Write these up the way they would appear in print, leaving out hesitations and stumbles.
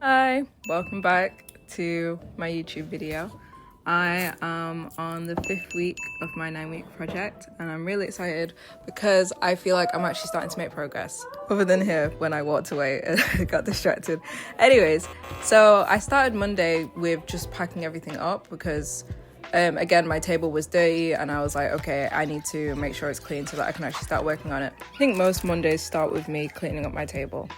Hi, welcome back to my YouTube video. I am on the 5th week of my 9-week project and I'm really excited because I feel like I'm actually starting to make progress, other than here when I walked away and got distracted. Anyways, so I started Monday with just packing everything up because again, my table was dirty and I was like, okay, I need to make sure it's clean so that I can actually start working on it. I think most Mondays start with me cleaning up my table.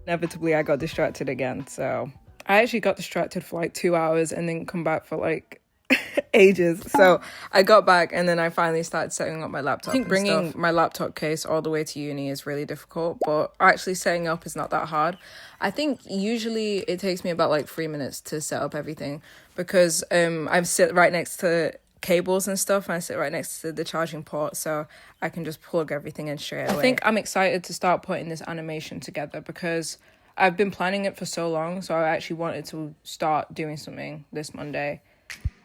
Inevitably, I got distracted again, so I actually got distracted for like 2 hours and then come back for like ages. So I got back and then I finally started setting up my laptop. I think bringing my laptop case all the way to uni is really difficult, but actually setting up is not that hard. I think usually it takes me about like 3 minutes to set up everything because I sit right next to cables and stuff and I sit right next to the charging port, so I can just plug everything in straight away. I think I'm excited to start putting this animation together because I've been planning it for so long, so I actually wanted to start doing something this Monday.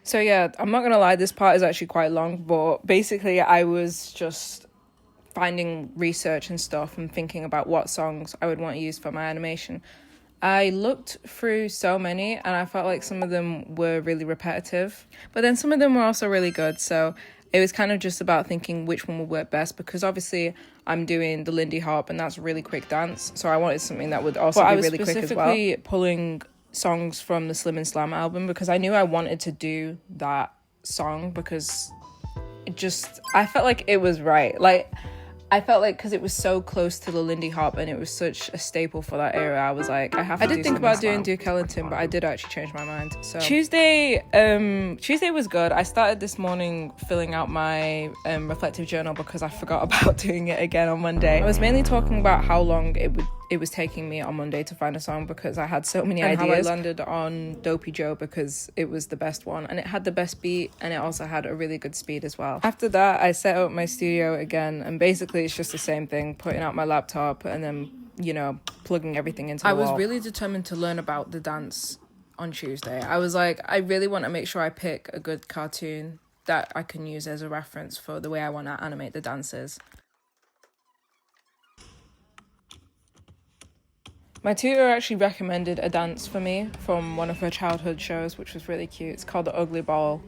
So yeah, I'm not gonna lie, this part is actually quite long, but basically I was just finding research and stuff and thinking about what songs I would want to use for my animation. I looked through so many and I felt like some of them were really repetitive, but then some of them were also really good. So it was kind of just about thinking which one would work best, because obviously I'm doing the Lindy Hop and that's a really quick dance. So I wanted something that would also be really quick as well. I was specifically pulling songs from the Slim and Slam album because I knew I wanted to do that song because I felt like it was right. I felt like because it was so close to the Lindy Hop and it was such a staple for that era, I was like, I did think about doing Duke Ellington, but I did actually change my mind. So Tuesday was good. I started this morning filling out my reflective journal because I forgot about doing it again on Monday. I was mainly talking about how long it was taking me on Monday to find a song because I had so many ideas. And how I landed on Dopey Joe because it was the best one and it had the best beat and it also had a really good speed as well. After that, I set up my studio again and basically it's just the same thing, putting out my laptop and then, you know, plugging everything into the wall. I was really determined to learn about the dance on Tuesday. I was like, I really want to make sure I pick a good cartoon that I can use as a reference for the way I want to animate the dances. My tutor actually recommended a dance for me from one of her childhood shows, which was really cute. It's called the Ugly Bug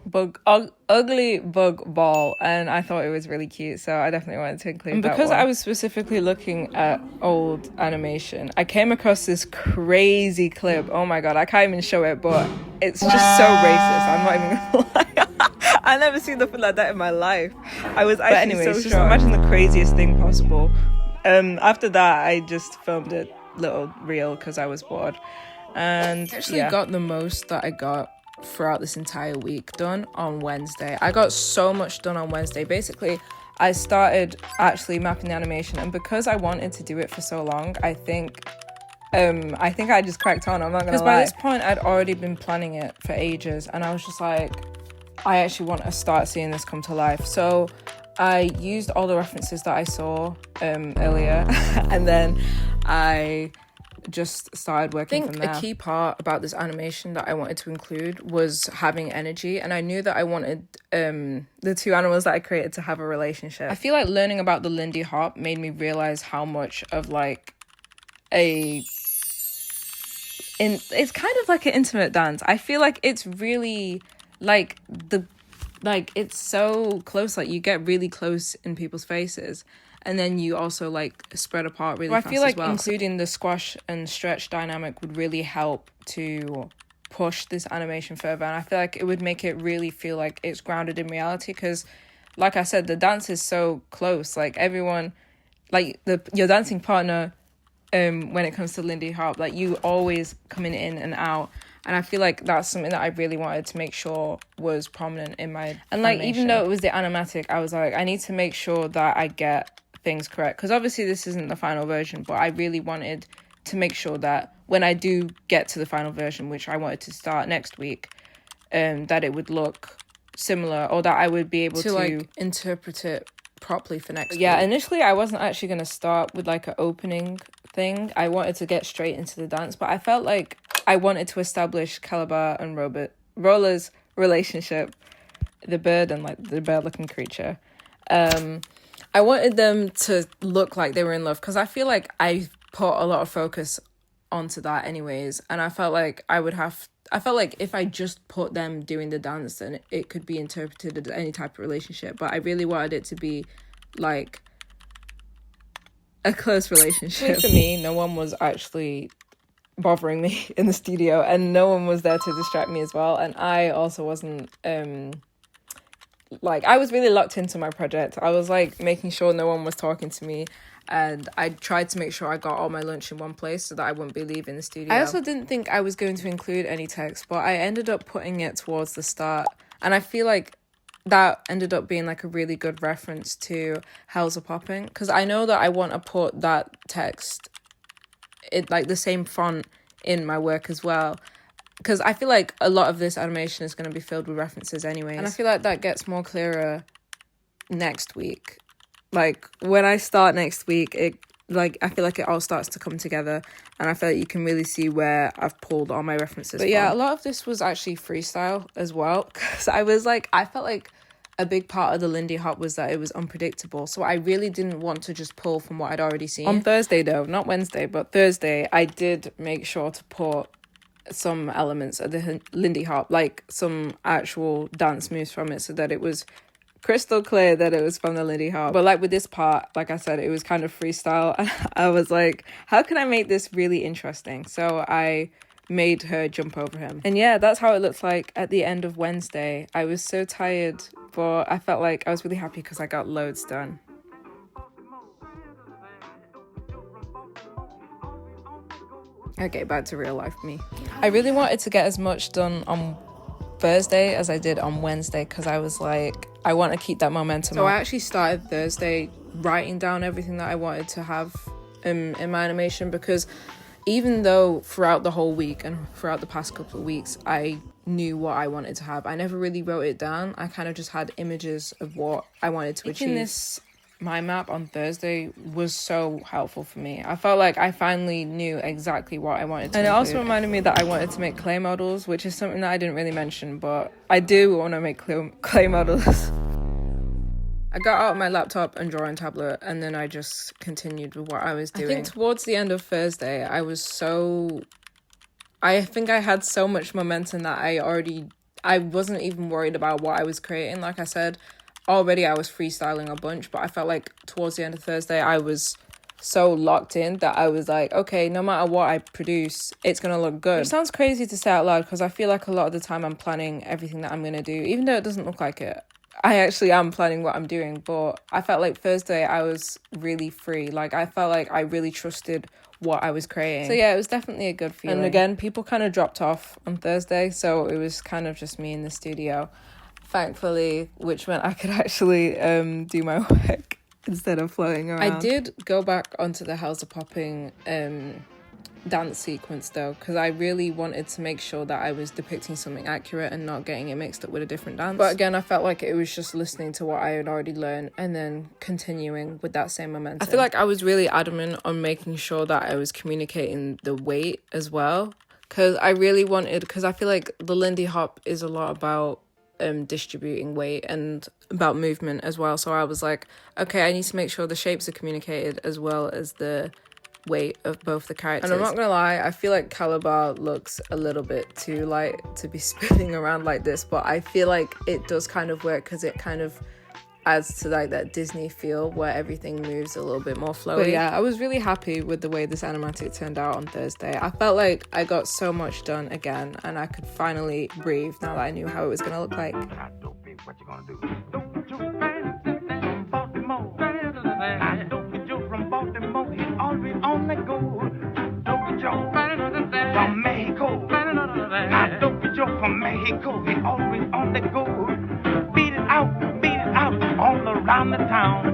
Ball, and I thought it was really cute, so I definitely wanted to include that one. Because I was specifically looking at old animation, I came across this crazy clip. Oh my god, I can't even show it, but it's just so racist. I'm not even gonna lie. I've never seen nothing like that in my life. I was actually so shocked. Just imagine the craziest thing possible. After that, I just filmed it little reel because I was bored, and actually got the most that I got throughout this entire week done on Wednesday. I got so much done on Wednesday. Basically, I started actually mapping the animation, and because I wanted to do it for so long, I think I just cracked on. I'm not gonna lie, because by this point I'd already been planning it for ages, and I was just like, I actually want to start seeing this come to life. So I used all the references that I saw earlier and then I just started working from there. I think a key part about this animation that I wanted to include was having energy, and I knew that I wanted the two animals that I created to have a relationship. I feel like learning about the Lindy Hop made me realize how much of like it's kind of like an intimate dance. I feel like it's really it's so close, like you get really close in people's faces and then you also like spread apart really fast. I feel like including the squash and stretch dynamic would really help to push this animation further, and I feel like it would make it really feel like it's grounded in reality because like I said, the dance is so close. Like everyone, like your dancing partner when it comes to Lindy Hop, like you always coming in and out. And I feel like that's something that I really wanted to make sure was prominent in my animation. Even though it was the Animatic, I was like, I need to make sure that I get things correct. Because obviously this isn't the final version, but I really wanted to make sure that when I do get to the final version, which I wanted to start next week, that it would look similar, or that I would be able to like interpret it properly for next week. Yeah, initially I wasn't actually going to start with like an opening thing. I wanted to get straight into the dance, but I felt like I wanted to establish Calabar and Roller's relationship, the bird and like the bird-looking creature. I wanted them to look like they were in love, because I feel like I put a lot of focus onto that anyways, and I felt like if I just put them doing the dance, then it could be interpreted as any type of relationship, but I really wanted it to be like a close relationship. For me, no one was actually bothering me in the studio, and no one was there to distract me as well, and I also wasn't like, I was really locked into my project. I was like making sure no one was talking to me, and I tried to make sure I got all my lunch in one place so that I wouldn't be leaving the studio. I also didn't think I was going to include any text, but I ended up putting it towards the start, and I feel like that ended up being like a really good reference to Hell's a Popping, because I know that I want to put that text in like the same font in my work as well, because I feel like a lot of this animation is going to be filled with references anyways, and I feel like that gets more clearer next week. Like when I start next week, I feel like it all starts to come together, and I feel like you can really see where I've pulled all my references from. Yeah, a lot of this was actually freestyle as well, because I felt like a big part of the Lindy Hop was that it was unpredictable, so I really didn't want to just pull from what I'd already seen. On Thursday though, not Wednesday, but Thursday, I did make sure to put some elements of the Lindy Hop, like some actual dance moves from it, so that it was crystal clear that it was from the Lindy Hop. But like with this part, like I said, it was kind of freestyle. I was like, how can I make this really interesting? So I made her jump over him. And yeah, that's how it looks like at the end of Wednesday. I was so tired, but I felt like I was really happy because I got loads done. Okay, back to real life me. I really wanted to get as much done on Thursday as I did on Wednesday, because I was like, I want to keep that momentum. So I actually started Thursday writing down everything that I wanted to have in my animation, because even though throughout the whole week and throughout the past couple of weeks I knew what I wanted to have, I never really wrote it down. I kind of just had images of what I wanted to achieve. This mind map on Thursday was so helpful for me. I felt like I finally knew exactly what I wanted to include. It also reminded me that I wanted to make clay models, which is something that I didn't really mention, but I do want to make clay models. I got out my laptop and drawing tablet, and then I just continued with what I was doing. I think towards the end of Thursday, I think I had so much momentum that I wasn't even worried about what I was creating. Like I said, already I was freestyling a bunch, but I felt like towards the end of Thursday, I was so locked in that I was like, okay, no matter what I produce, it's going to look good. It sounds crazy to say out loud, because I feel like a lot of the time I'm planning everything that I'm going to do, even though it doesn't look like it. I actually am planning what I'm doing, but I felt like Thursday I was really free. Like I felt like I really trusted what I was creating. So yeah, it was definitely a good feeling. And again, people kind of dropped off on Thursday, so it was kind of just me in the studio, thankfully, which meant I could actually do my work instead of floating around. I did go back onto the Hell's a Popping dance sequence though, because I really wanted to make sure that I was depicting something accurate and not getting it mixed up with a different dance. But again, I felt like it was just listening to what I had already learned and then continuing with that same momentum. I feel like I was really adamant on making sure that I was communicating the weight as well, because I feel like the Lindy Hop is a lot about distributing weight and about movement as well. So I was like, okay, I need to make sure the shapes are communicated as well as the weight of both the characters. And I'm not gonna lie, I feel like Calabar looks a little bit too light to be spinning around like this, but I feel like it does kind of work because it kind of adds to like that Disney feel where everything moves a little bit more flowy. But yeah, I was really happy with the way this animatic turned out on Thursday. I felt like I got so much done again, and I could finally breathe now that I knew how it was gonna look like. Dopey, what you gonna do? Always on the go. Dopey Joe from Mexico. Now Dopey Joe from Mexico. He always on the go. Beat it out all around the town.